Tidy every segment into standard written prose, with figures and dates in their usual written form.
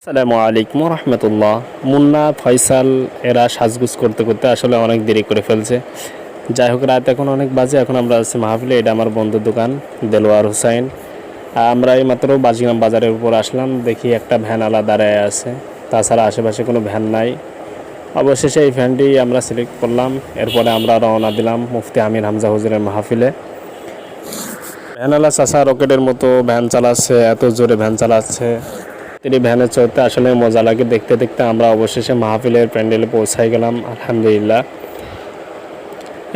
আসসালামু আলাইকুম রহমতুল্লাহ। মুন্না ফয়সাল এরা সাজগুজ করতে করতে আসলে অনেক দেরি করে ফেলছে। যাই হোক, রাত এখন অনেক বাজে। এখন আমরা আছি মাহফিলে। এটা আমার বন্ধুর দোকান, দেলোয়ার হোসাইন। আমরা এই মাত্র বাজিগ্রাম বাজারের উপর আসলাম, দেখি একটা ভ্যান আলা দাঁড়ায় আছে, তাছাড়া আশেপাশে কোনো ভ্যান নাই। অবশেষে এই ভ্যানটি আমরা সিলেক্ট করলাম। এরপরে আমরা রওনা দিলাম মুফতি আমির হামজা হুজুরের মাহফিলে। ভ্যানওয়ালা চাচা রকেটের মতো ভ্যান চালাচ্ছে, এত জোরে ভ্যান চালাচ্ছে। তিনি ভ্যানে চড়তে আসলে মজা লাগে। দেখতে দেখতে আমরা অবশেষে মাহফিলের প্যান্ডেলে পৌঁছাই গেলাম, আলহামদুলিল্লাহ।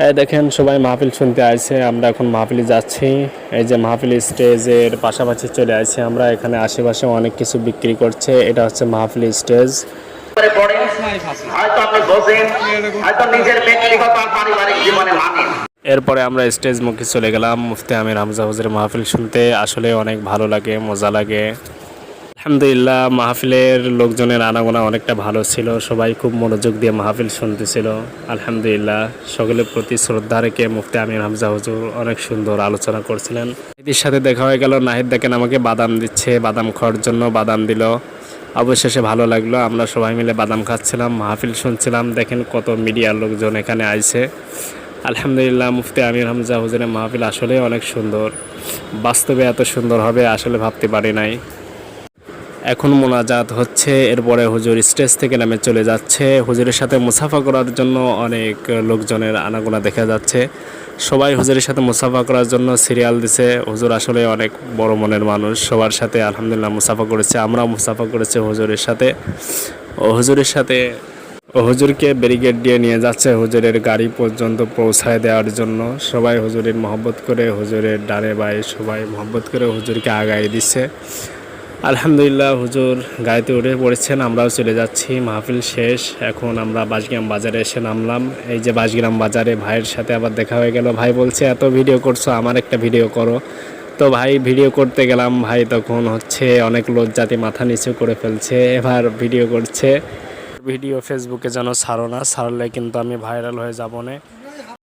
এই দেখেন, সবাই মাহফিল শুনতে আসছে। আমরা এখন মাহফিলে যাচ্ছি। এই যে মাহফিল স্টেজের পাশাপাশি চলে আসছি আমরা। এখানে আশেপাশে অনেক কিছু বিক্রি করছে। এটা হচ্ছে মাহফিল স্টেজ। এরপরে আমরা স্টেজ মুখে চলে গেলাম মুফতি আমির হামজা হুজুরের মাহফিল শুনতে। আসলে অনেক ভালো লাগে, মজা লাগে। আলহামদুলিল্লাহ, মাহফিলের লোকজনের আনাগোনা অনেকটা ভালো ছিল। সবাই খুব মনোযোগ দিয়ে মাহফিল শুনতেছিল। আলহামদুলিল্লাহ, সকলের প্রতি শ্রদ্ধা রেখে মুফতি আমির হামজা হুজুর অনেক সুন্দর আলোচনা করছিলেন। এদের সাথে দেখা হয়ে গেল। নাহিদ দেখেন আমাকে বাদাম দিচ্ছে, বাদাম খাওয়ার জন্য বাদাম দিল। অবশেষে ভালো লাগলো। আমরা সবাই মিলে বাদাম খাচ্ছিলাম, মাহফিল শুনছিলাম। দেখেন কত মিডিয়ার লোকজন এখানে আইছে। আলহামদুলিল্লাহ, মুফতি আমির হামজা হুজুরের মাহফিল আসলে অনেক সুন্দর। বাস্তবে এত সুন্দর হবে আসলে ভাবতে পারি নাই। এখন মোনাজাত হচ্ছে। এরপরে হুজুর স্টেজ থেকে নামে চলে যাচ্ছে। হুজুরের সাথে মুসাফা করার জন্য অনেক লোকজনের আনাগোনা দেখা যাচ্ছে। সবাই হুজুরের সাথে মুসাফা করার জন্য সিরিয়াল দিছে। হুজুর আসলে অনেক বড় মনের মানুষ। সবার সাথে আলহামদুলিল্লাহ মুসাফা করেছে। আমরাও মুসাফা করেছি হুজুরের সাথে। হুজুরকে ব্যারিকেড দিয়ে নিয়ে যাচ্ছে হুজুরের গাড়ি পর্যন্ত পৌঁছায় দেওয়ার জন্য। সবাই হুজুরের মহব্বত করে, হুজুরের ডানে বায়ে সবাই মহব্বত করে হুজুরকে আগায় দিচ্ছে। আলহামদুলিল্লাহ, হুজুর গাড়িতে উঠে পড়েছেন। আমরাও চলে যাচ্ছি। মাহফিল শেষ। এখন আমরা বাসগ্রাম বাজারে এসে নামলাম। এই যে বাসগ্রাম বাজারে ভাইয়ের সাথে আবার দেখা হয়ে গেল। ভাই বলছে, এত ভিডিও করছো, আমার একটা ভিডিও করো। তো ভাই ভিডিও করতে গেলাম। ভাই তখন অনেক লজ্জাতে মাথা নিচু করে ফেলছে। এবার ভিডিও করছে। ভিডিও ফেসবুকে যেন ছাড়ো না, ছাড়লে কিন্তু আমি ভাইরাল হয়ে যাব না।